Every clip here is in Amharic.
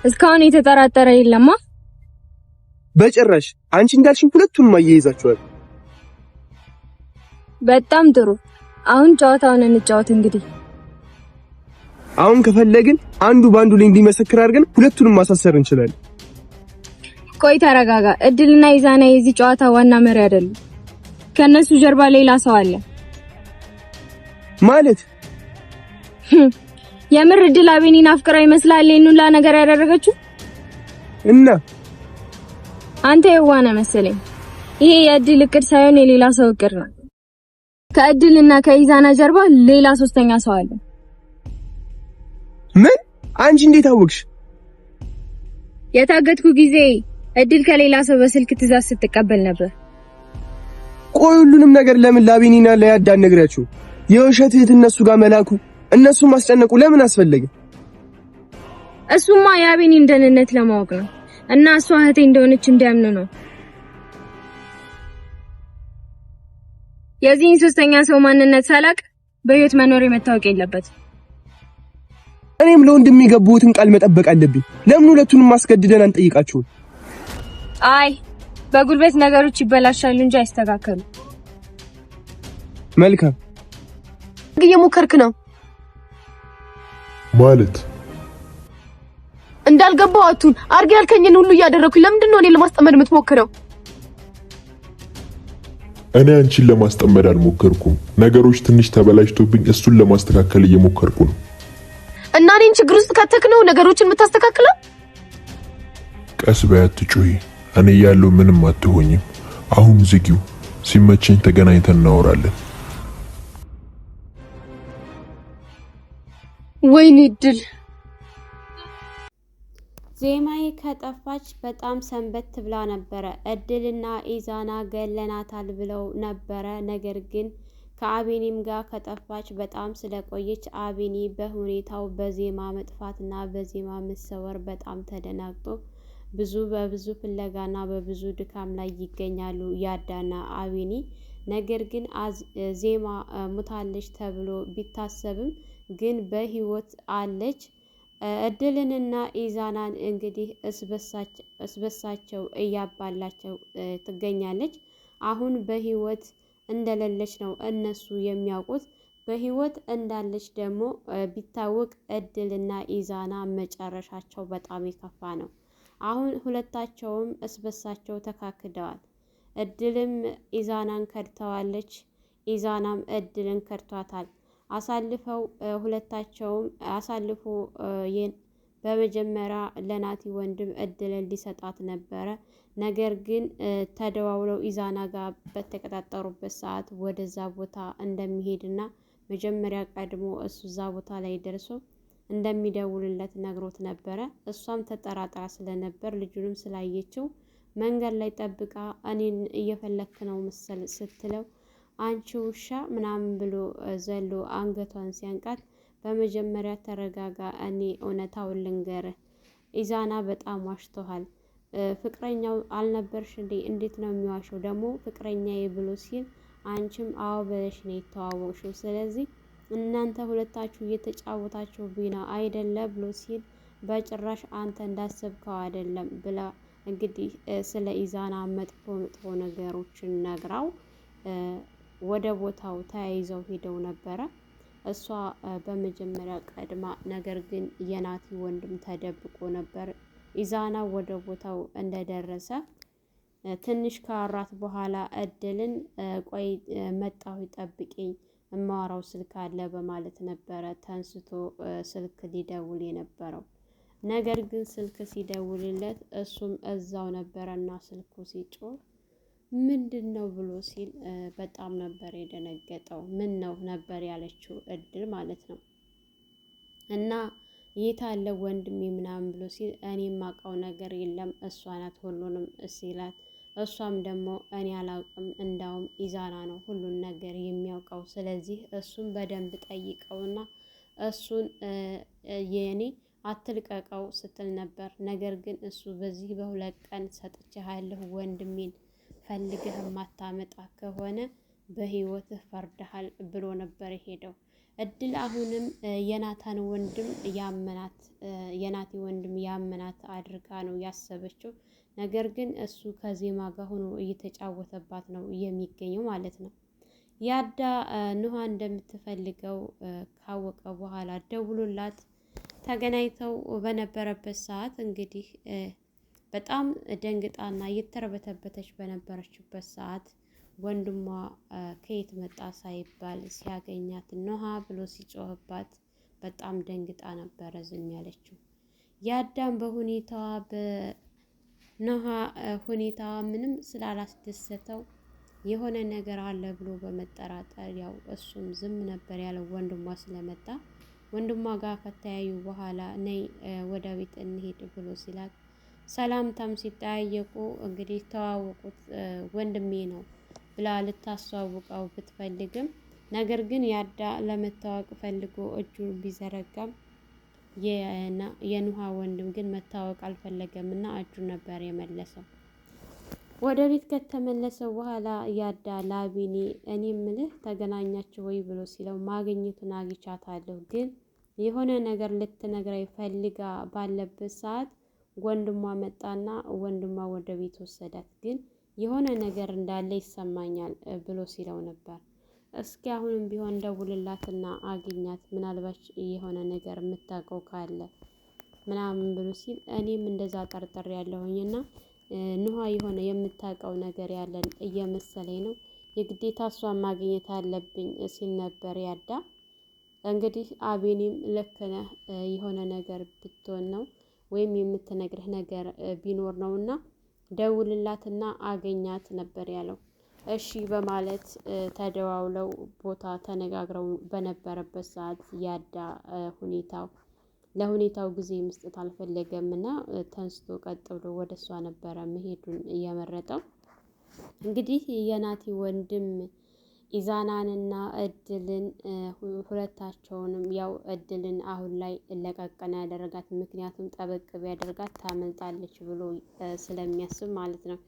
እስካሁን የተጠራጠረ የለማ? በጭራሽ። አንቺ እንዳልሽኝ ሁለቱንም አያይዛችኋል። በጣም ጥሩ። አሁን ጨዋታውን እንጫወት እንግዲህ። አሁን ከፈለግን አንዱ ባንዱ ላይ እንዲመሰክር አድርገን ሁለቱንም ማሳሰር እንችላለን። ቆይ ተረጋጋ። እድልና ኢዛና የዚህ ጨዋታ ዋና መሪ አይደሉም። ከነሱ ጀርባ ሌላ ሰው አለ ማለት። የምር እድል አቤኒን አፍቅራ ይመስላል ይሄንላ ነገር ያደረገችው? እና አንተ የዋና መሰለኝ። ይሄ የእድል እቅድ ሳይሆን የሌላ ሰው እቅድ ነው። ከእድልና ከኢዛና ጀርባ ሌላ ሶስተኛ ሰው አለ። ምን? አንቺ እንዴት አወቅሽ? የታገትኩ ጊዜ እድል ከሌላ ሰው በስልክ ትዕዛዝ ስትቀበል ነበር። ቆይ ሁሉንም ነገር ለምን ላቤኒና ለያዳ ነግራችሁ? የውሸት እህት እነሱ ጋር መላኩ እነሱ ማስጨነቁ ለምን አስፈለገ? እሱማ የአቤኒን ደህንነት ለማወቅ ነው እና እሷ እህቴ እንደሆነች እንዲያምኑ ነው። የዚህን ሶስተኛ ሰው ማንነት ሳላቅ በህይወት መኖር መታወቅ የለበት። እኔም ለወንድም የሚገቡትን ቃል መጠበቅ አለብኝ። ለምን ሁለቱንም ማስገድደን አንጠይቃቸውም? አይ በጉልበት ነገሮች ይበላሻሉ እንጂ አይስተካከሉ። መልካም። እየሞከርክ ነው ማለት እንዳልገባው አቱን አርግ ያልከኝን ሁሉ እያደረኩኝ ለምንድን ነው እኔ ለማስጠመድ የምትሞክረው? እኔ አንቺን ለማስጠመድ አልሞከርኩም። ነገሮች ትንሽ ተበላሽቶብኝ እሱን ለማስተካከል እየሞከርኩ ነው። እና እኔን ችግር ውስጥ ከተክ ነው ነገሮችን የምታስተካክለው? ቀስ በይ አትጩሂ። እኔ ያለው ምንም አትሆኝም። አሁን ዝጊው። ሲመቸኝ ተገናኝተን እናወራለን። ወይኔ እድል። ዜማዬ ከጠፋች በጣም ሰንበት ብላ ነበረ። እድልና ኢዛና ገለናታል ብለው ነበረ። ነገር ግን ከአቤኒም ጋር ከጠፋች በጣም ስለቆየች አቤኒ በሁኔታው በዜማ መጥፋትና በዜማ መሰወር በጣም ተደናግጦ በብዙ ፍለጋና በብዙ ድካም ላይ ይገኛሉ ያዳና አቤኒ። ነገር ግን ዜማ ሙታለች ተብሎ ቢታሰብም ግን በህይወት አለች። እድልንና ኢዛናን እንግዲህ እስበሳቸው እያባላቸው ትገኛለች። አሁን በህይወት እንደሌለች ነው እነሱ የሚያውቁት። በህይወት እንዳለች ደግሞ ቢታወቅ እድልና ኢዛና መጨረሻቸው በጣም የከፋ ነው። አሁን ሁለታቸውም እስበሳቸው ተካክደዋል። እድልም ኢዛናን ከድተዋለች፣ ኢዛናም እድልን ከድቷታል። ሁለታቸውም አሳልፎ በመጀመሪያ ለናቲ ወንድም እድልን ሊሰጣት ነበረ። ነገር ግን ተደዋውለው ኢዛና ጋር በተቀጣጠሩበት ሰዓት ወደዛ ቦታ እንደሚሄድና መጀመሪያ ቀድሞ እሱ እዛ ቦታ ላይ ደርሶ እንደሚደውልለት ነግሮት ነበረ። እሷም ተጠራጥራ ስለነበር ልጁንም ስላየችው መንገድ ላይ ጠብቃ እኔን እየፈለክ ነው መሰል ስትለው አንቺ ውሻ ምናምን ብሎ ዘሎ አንገቷን ሲያንቃት፣ በመጀመሪያ ተረጋጋ፣ እኔ እውነታውን ልንገርህ፣ ኢዛና በጣም ዋሽቶሃል። ፍቅረኛው አልነበርሽ እንዴ? እንዴት ነው የሚዋሸው? ደግሞ ፍቅረኛዬ ብሎ ሲል አንቺም አዎ ብለሽ ነው የተዋወቅሽው። ስለዚህ እናንተ ሁለታችሁ እየተጫወታችሁብኝ ነው አይደለ ብሎ ሲል በጭራሽ አንተ እንዳሰብከው አይደለም ብላ እንግዲህ ስለ ኢዛና መጥፎ ነገሮችን ነግራው ወደ ቦታው ተያይዘው ሄደው ነበረ። እሷ በመጀመሪያ ቀድማ፣ ነገር ግን የናቲ ወንድም ተደብቆ ነበር። ኢዛና ወደ ቦታው እንደደረሰ ትንሽ ካወራት በኋላ እድልን ቆይ መጣሁ ጠብቂኝ እማወራው ስልክ አለ በማለት ነበረ ተንስቶ ስልክ ሊደውል የነበረው። ነገር ግን ስልክ ሲደውልለት እሱም እዛው ነበረና ስልኩ ሲጮህ ምንድን ነው ብሎ ሲል በጣም ነበር የደነገጠው። ምን ነው ነበር ያለችው እድል ማለት ነው። እና የት አለ ወንድሜ ምናምን ብሎ ሲል እኔ የማውቀው ነገር የለም እሷ ናት ሁሉንም ሲላት፣ እሷም ደግሞ እኔ አላውቅም እንዳውም ኢዛና ነው ሁሉን ነገር የሚያውቀው፣ ስለዚህ እሱን በደንብ ጠይቀውና እሱን የኔ አትልቀቀው ስትል ነበር። ነገር ግን እሱ በዚህ በሁለት ቀን ሰጥቼሃለሁ ወንድሜን ፈልገህ ማታመጣ ከሆነ በህይወትህ ፈርደሃል ብሎ ነበር የሄደው። እድል አሁንም የናታን ወንድም የናቲ ወንድም ያመናት አድርጋ ነው ያሰበችው። ነገር ግን እሱ ከዜማ ጋር ሆኖ እየተጫወተባት ነው የሚገኘው ማለት ነው። ያዳ ኑሃ እንደምትፈልገው ካወቀ በኋላ ደውሎላት ተገናኝተው በነበረበት ሰዓት እንግዲህ በጣም ደንግጣና እየተረበተበተች በነበረችበት ሰዓት ወንድሟ ከየት መጣ ሳይባል ሲያገኛት ኑሃ ብሎ ሲጮህባት በጣም ደንግጣ ነበረ ዝም ያለችው። ያዳም በሁኔታዋ በኑሃ ሁኔታ ምንም ስላላስደሰተው የሆነ ነገር አለ ብሎ በመጠራጠር ያው እሱም ዝም ነበር ያለው ወንድሟ ስለመጣ። ወንድሟ ጋር ከተያዩ በኋላ ነይ ወደ ቤት እንሄድ ብሎ ሲላት ሰላምታም ሲጠያየቁ እንግዲህ ተዋወቁት ወንድሜ ነው ብላ ልታስተዋውቀው ብትፈልግም ነገር ግን ያዳ ለመታወቅ ፈልጎ እጁን ቢዘረጋም የኑሃ ወንድም ግን መታወቅ አልፈለገምና እጁን ነበር የመለሰው። ወደ ቤት ከተመለሰው በኋላ ያዳ ላቢኒ እኔ ምልህ ተገናኛችሁ ወይ ብሎ ሲለው ማግኘቱን አግኝቻታለሁ፣ ግን የሆነ ነገር ልትነግረኝ ፈልጋ ባለበት ሰዓት ወንድሟ መጣና ወንድሟ ወደ ቤት ወሰዳት፣ ግን የሆነ ነገር እንዳለ ይሰማኛል ብሎ ሲለው ነበር። እስኪ አሁንም ቢሆን ደውልላትና አግኛት፣ ምናልባት የሆነ ነገር የምታውቀው ካለ ምናምን ብሎ ሲል እኔም እንደዛ ጠርጥሬ ያለሁኝና ኑሃ የሆነ የምታውቀው ነገር ያለን እየመሰለኝ ነው፣ የግዴታ እሷን ማግኘት አለብኝ ሲል ነበር ያዳ። እንግዲህ አቤኔም ልክ ነህ የሆነ ነገር ብትሆን ነው ወይም የምትነግርህ ነገር ቢኖር ነውና ደውልላትና አገኛት ነበር ያለው። እሺ በማለት ተደዋውለው ቦታ ተነጋግረው በነበረበት ሰዓት ያዳ ለሁኔታው ጊዜ መስጠት አልፈለገም እና ተንስቶ ቀጥ ብሎ ወደ እሷ ነበረ መሄዱን እየመረጠው። እንግዲህ የናቲ ወንድም ኢዛናንና እድልን ሁለታቸውንም ያው እድልን አሁን ላይ ለቀቀና ያደረጋት ምክንያቱም ጠበቅ ቢያደርጋት ታመልጣለች ብሎ ስለሚያስብ ማለት ነው።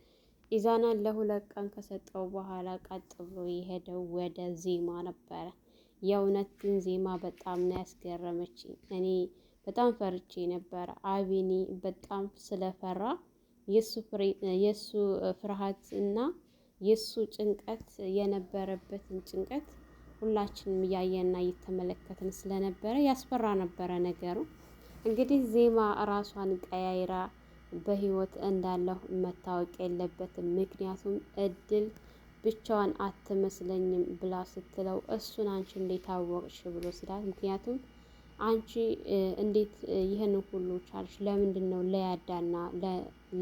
ኢዛናን ለ2 ቀን ከሰጠው በኋላ ቀጥ ብሎ የሄደው ወደ ዜማ ነበረ። የእውነት ግን ዜማ በጣም ነው ያስገረመችኝ። እኔ በጣም ፈርቼ ነበረ። አቢኒ በጣም ስለፈራ የሱ ፍርሃት እና የሱ ጭንቀት የነበረበትን ጭንቀት ሁላችንም እያየንና እየተመለከትን ስለነበረ ያስፈራ ነበረ ነገሩ። እንግዲህ ዜማ ራሷን ቀያይራ በህይወት እንዳለሁ መታወቅ የለበትም፣ ምክንያቱም እድል ብቻዋን አትመስለኝም ብላ ስትለው እሱን አንቺ እንዴት አወቅሽ ብሎ ሲላት ምክንያቱም አንቺ እንዴት ይህንን ሁሉ ቻልሽ? ለምንድን ነው ለያዳና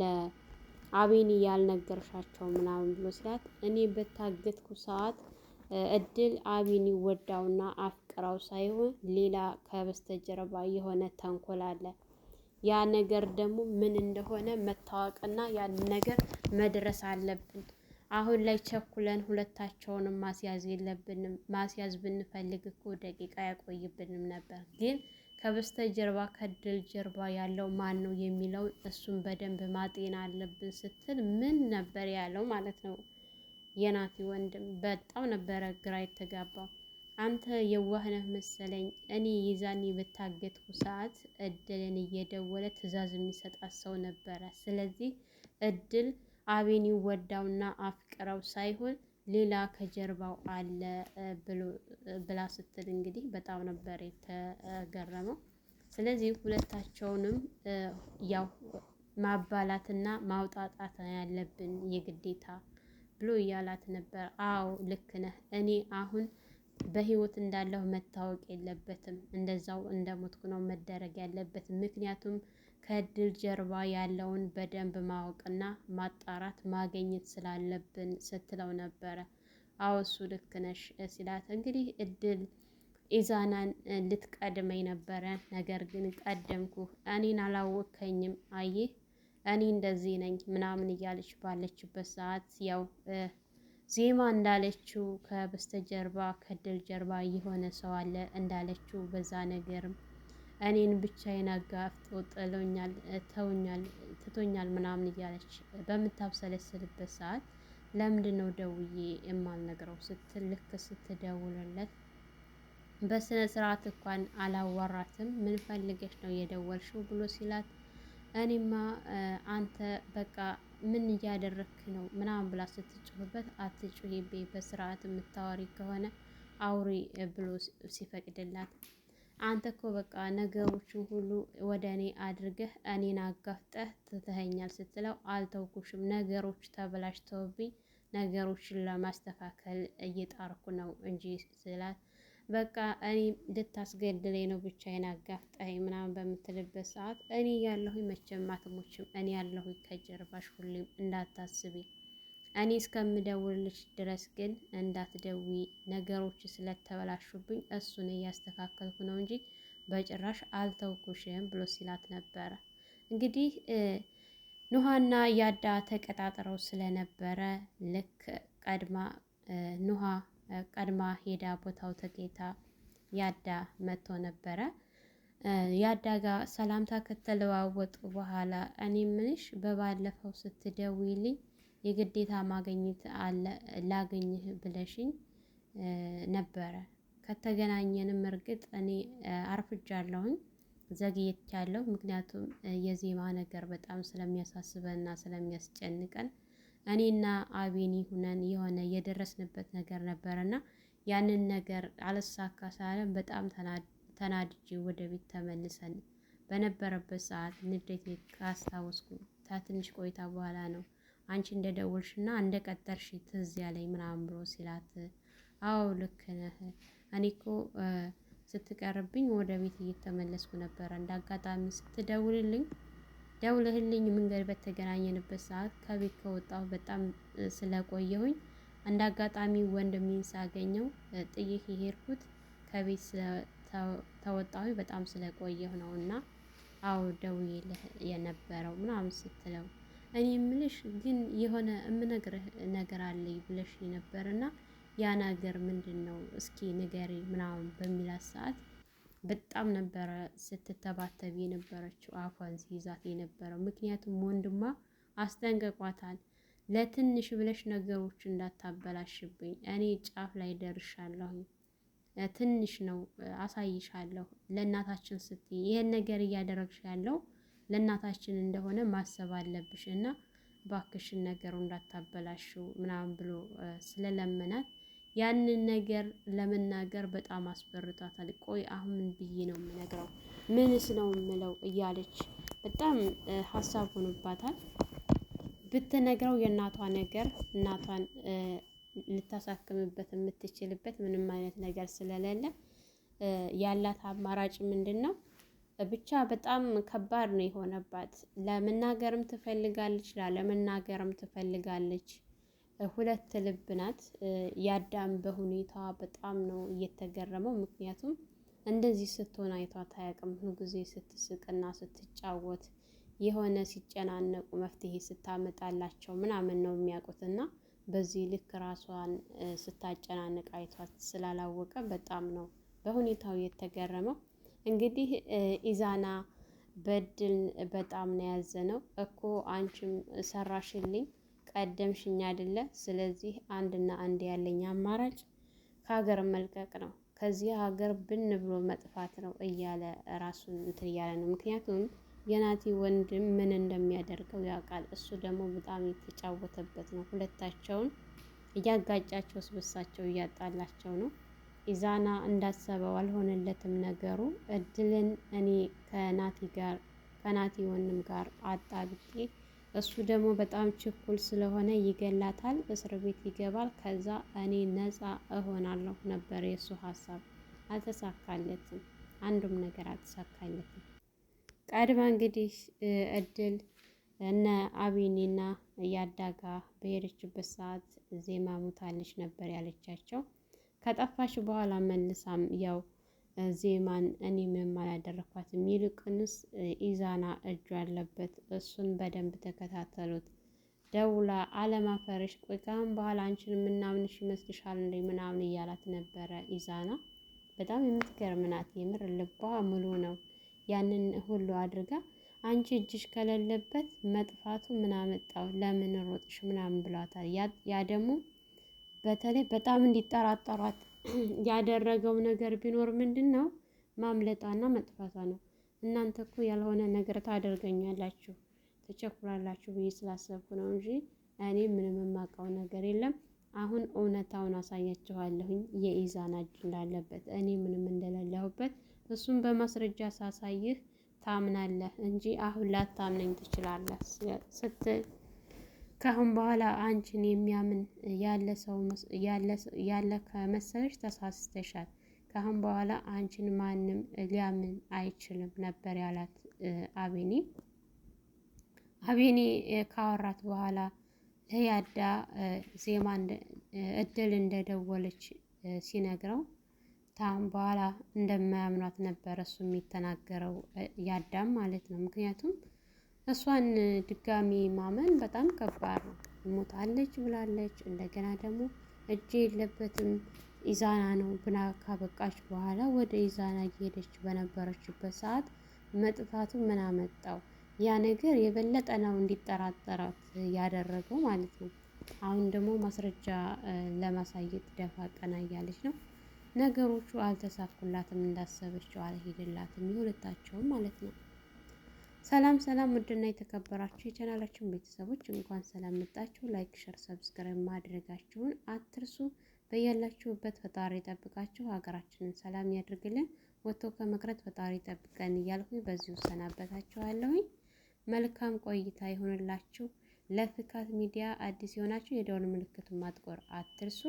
ለአቤኒ ያልነገርሻቸው ምናምን ብሎ ሲላት እኔ በታገትኩ ሰዓት እድል አቤኒ ወዳውና አፍቅራው ሳይሆን ሌላ ከበስተጀርባ የሆነ ተንኮል አለ። ያ ነገር ደግሞ ምን እንደሆነ መታወቅና ያን ነገር መድረስ አለብን። አሁን ላይ ቸኩለን ሁለታቸውንም ማስያዝ የለብንም። ማስያዝ ብንፈልግ እኮ ደቂቃ ያቆይብንም ነበር። ግን ከበስተጀርባ ከድል ጀርባ ያለው ማን ነው የሚለው እሱን በደንብ ማጤን አለብን ስትል ምን ነበር ያለው ማለት ነው። የናቲ ወንድም በጣም ነበረ ግራ የተጋባው። አንተ የዋህነህ መሰለኝ። እኔ ይዛኔ በታገትኩ ሰዓት እድልን እየደወለ ትዕዛዝ የሚሰጣት ሰው ነበረ። ስለዚህ እድል አቤኒ ወዳውና አፍቅረው ሳይሆን ሌላ ከጀርባው አለ ብላ ስትል እንግዲህ በጣም ነበር የተገረመው። ስለዚህ ሁለታቸውንም ያው ማባላትና ማውጣጣት ያለብን የግዴታ ብሎ እያላት ነበር። አዎ ልክ ነህ። እኔ አሁን በህይወት እንዳለሁ መታወቅ የለበትም፣ እንደዛው እንደሞትኩ ነው መደረግ ያለበት። ምክንያቱም ከእድል ጀርባ ያለውን በደንብ ማወቅና ማጣራት ማግኘት ስላለብን ስትለው ነበረ። አዎ እሱ ልክ ነሽ ሲላት እንግዲህ እድል ኢዛናን ልትቀድመኝ ነበረ፣ ነገር ግን ቀደምኩ፣ እኔን አላወከኝም፣ አየህ እኔ እንደዚህ ነኝ ምናምን እያለች ባለችበት ሰዓት ያው ዜማ እንዳለችው ከበስተጀርባ ከድል ጀርባ የሆነ ሰው አለ እንዳለችው በዛ ነገርም እኔን ብቻዬን አጋፍጦ ጥሎኛል፣ ትቶኛል ምናምን እያለች በምታብሰለስልበት ሰዓት ለምንድን ነው ደውዬ የማልነግረው ስትል ልክ ስትደውልለት በስነ ስርዓት እንኳን አላወራትም። ምን ፈልገሽ ነው የደወልሽው ብሎ ሲላት እኔማ አንተ በቃ ምን እያደረክ ነው ምናምን ብላ ስትጮህበት አትጩሂብኝ፣ በስርዓት የምታወሪ ከሆነ አውሪ ብሎ ሲፈቅድላት አንተ እኮ በቃ ነገሮችን ሁሉ ወደ እኔ አድርገህ እኔን አጋፍጠህ ትተኸኛል ስትለው አልተውኩሽም፣ ነገሮች ተበላሽተውብኝ ነገሮችን ለማስተካከል እየጣርኩ ነው እንጂ ስላት በቃ እኔ ልታስገድለኝ ነው ብቻዬን አጋፍጠኸኝ ምናምን በምትልበት ሰዓት እኔ ያለሁኝ መቼም አትሞችም፣ እኔ ያለሁኝ ከጀርባሽ ሁሌም እንዳታስቢ፣ እኔ እስከምደውልልሽ ድረስ ግን እንዳትደዊ፣ ነገሮች ስለተበላሹብኝ እሱን እያስተካከልኩ ነው እንጂ በጭራሽ አልተውኩሽም ብሎ ሲላት ነበረ። እንግዲህ ኑሃና ያዳ ተቀጣጥረው ስለነበረ ልክ ኑሃ ቀድማ ሄዳ ቦታው ተገኝታ ያዳ መጥቶ ነበረ። ያዳ ጋር ሰላምታ ከተለዋወጡ በኋላ እኔ ምንሽ በባለፈው ስትደውይልኝ የግዴታ ማግኘት አለ ላገኝህ ብለሽኝ ነበረ። ከተገናኘንም እርግጥ እኔ አርፍጃለሁኝ፣ ዘግይቻለሁ። ምክንያቱም የዜማ ነገር በጣም ስለሚያሳስበንና ስለሚያስጨንቀን እኔና አቤኒ ሁነን የሆነ የደረስንበት ነገር ነበርና ያንን ነገር አልሳካ ሳለን በጣም ተናድጄ ወደ ቤት ተመልሰን በነበረበት ሰዓት ንዴቴ ካስታወስኩ ትንሽ ቆይታ በኋላ ነው አንቺ እንደደወልሽና እንደቀጠርሽ ትዝ ያለኝ ምናምን ብሎ ሲላት አዎ ልክ ነህ፣ እኔ እኮ ስትቀርብኝ ወደ ቤት እየተመለስኩ ነበረ። እንዳጋጣሚ ደውልህልኝ መንገድ በተገናኘንበት ሰዓት ከቤት ከወጣሁ በጣም ስለቆየሁኝ እንዳጋጣሚ ወንድሜን ሳገኘው ጥዬህ የሄድኩት ከቤት ተወጣሁ በጣም ስለቆየሁ ነው እና አዎ ደውዬልህ የነበረው ምናምን ስትለው እኔ የምልሽ ግን የሆነ የምነግርህ ነገር አለኝ ብለሽ ነበርና ያ ነገር ምንድን ነው እስኪ ንገሪ ምናምን በሚላት ሰዓት በጣም ነበረ ስትተባተብ የነበረችው አፏን ሲይዛት የነበረው። ምክንያቱም ወንድሟ አስጠንቅቋታል። ለትንሽ ብለሽ ነገሮች እንዳታበላሽብኝ፣ እኔ ጫፍ ላይ ደርሻለሁ፣ ትንሽ ነው አሳይሻለሁ፣ ለእናታችን ስትይ ይሄን ነገር እያደረግሽ ያለው ለእናታችን እንደሆነ ማሰብ አለብሽ እና ባክሽን ነገሩ እንዳታበላሽው ምናምን ብሎ ስለለመናት ያንን ነገር ለመናገር በጣም አስፈርቷታል። ቆይ አሁን ምን ብዬ ነው የምነግረው? ምንስ ነው የምለው? እያለች በጣም ሀሳብ ሆኖባታል። ብትነግረው የእናቷ ነገር እናቷን ልታሳክምበት የምትችልበት ምንም አይነት ነገር ስለሌለ ያላት አማራጭ ምንድን ነው? ብቻ በጣም ከባድ ነው የሆነባት። ለመናገርም ትፈልጋለች፣ ላለመናገርም ትፈልጋለች። ሁለት ልብ ናት። ያዳም በሁኔታዋ በጣም ነው እየተገረመው። ምክንያቱም እንደዚህ ስትሆን አይቷት አያውቅም። ሁሉ ጊዜ ስትስቅና ስትጫወት የሆነ ሲጨናነቁ መፍትሄ ስታመጣላቸው ምናምን ነው የሚያውቁትና በዚህ ልክ ራሷን ስታጨናንቅ አይቷት ስላላወቀ በጣም ነው በሁኔታው የተገረመው። እንግዲህ ኢዛና በድል በጣም ነው ያዘነው። እኮ አንቺም ሰራሽልኝ ቀደምሽኝ አይደለ? ስለዚህ አንድና አንድ ያለኝ አማራጭ ከሀገር መልቀቅ ነው፣ ከዚህ ሀገር ብን ብሎ መጥፋት ነው እያለ ራሱን እንትን እያለ ነው። ምክንያቱም የናቲ ወንድም ምን እንደሚያደርገው ያውቃል። እሱ ደግሞ በጣም የተጫወተበት ነው። ሁለታቸውን እያጋጫቸው ስብሳቸው እያጣላቸው ነው። ኢዛና እንዳሰበው አልሆነለትም ነገሩ። እድልን እኔ ከናቲ ወንድም ጋር አጣብቄ እሱ ደግሞ በጣም ችኩል ስለሆነ ይገላታል፣ እስር ቤት ይገባል፣ ከዛ እኔ ነፃ እሆናለሁ ነበር የእሱ ሀሳብ። አልተሳካለትም፣ አንዱም ነገር አልተሳካለትም። ቀድማ እንግዲህ እድል እነ አቢኒና ያዳጋ በሄደችበት ሰዓት ዜማ ሞታለች ነበር ያለቻቸው። ከጠፋች በኋላ መልሳም ያው ዜማን እኔ ምንም አላደረኳትም፣ ይልቅንስ ኢዛና እጁ ያለበት እሱን በደንብ ተከታተሉት፣ ደውላ አለማፈረሽ፣ ቆይ ካሁን በኋላ አንቺን የምናምንሽ ይመስልሻል እንደ ምናምን እያላት ነበረ። ኢዛና በጣም የምትገርም ናት። የምር ልቧ ሙሉ ነው። ያንን ሁሉ አድርጋ አንቺ እጅሽ ከሌለበት መጥፋቱ ምን አመጣው? ለምን ሮጥሽ? ምናምን ብሏታል። ያ ደግሞ በተለይ በጣም እንዲጠራጠሯት ያደረገው ነገር ቢኖር ምንድነው ማምለጣና መጥፋቷ ነው። እናንተ እኮ ያልሆነ ነገር ታደርገኛላችሁ ተቸኩላላችሁ ብዬ ስላሰብኩ ነው እንጂ እኔ ምንም የማውቀው ነገር የለም። አሁን እውነታውን አሳያችኋለሁኝ የኢዛና እጅ እንዳለበት እኔ ምንም እንደሌለሁበት እሱን በማስረጃ ሳሳይህ ታምናለህ እንጂ አሁን ላታምነኝ ትችላለህ ስትል ከአሁን በኋላ አንቺን የሚያምን ያለ ከመሰለሽ ተሳስተሻል። ከአሁን በኋላ አንቺን ማንም ሊያምን አይችልም ነበር ያላት አቤኔ ካወራት በኋላ ለያዳ ዜማ እድል እንደደወለች ሲነግረው ታም በኋላ እንደማያምኗት ነበር እሱ የሚተናገረው ያዳም ማለት ነው። ምክንያቱም እሷን ድጋሚ ማመን በጣም ከባድ ነው። ሞታለች ብላለች። እንደገና ደግሞ እጅ የለበትም ኢዛና ነው ብላ ካበቃች በኋላ ወደ ኢዛና እየሄደች በነበረችበት ሰዓት መጥፋቱ ምን አመጣው? ያ ነገር የበለጠ ነው እንዲጠራጠራት ያደረገው ማለት ነው። አሁን ደግሞ ማስረጃ ለማሳየት ደፋ ቀና እያለች ነው። ነገሮቹ አልተሳኩላትም፣ እንዳሰበችው አልሄደላትም፣ የሁለታቸውም ማለት ነው። ሰላም ሰላም፣ ውድና የተከበራችሁ የቻናላችን ቤተሰቦች እንኳን ሰላም መጣችሁ። ላይክ፣ ሸር፣ ሰብስክራይብ ማድረጋችሁን አትርሱ። በያላችሁበት ፈጣሪ ጠብቃችሁ ሀገራችንን ሰላም ያድርግልን። ወጥቶ ከመቅረት ፈጣሪ ጠብቀን እያልኩኝ በዚሁ ሰናበታችኋለሁኝ። መልካም ቆይታ ይሆንላችሁ። ለፍካት ሚዲያ አዲስ የሆናችሁ የደወል ምልክቱን ማጥቆር አትርሱ።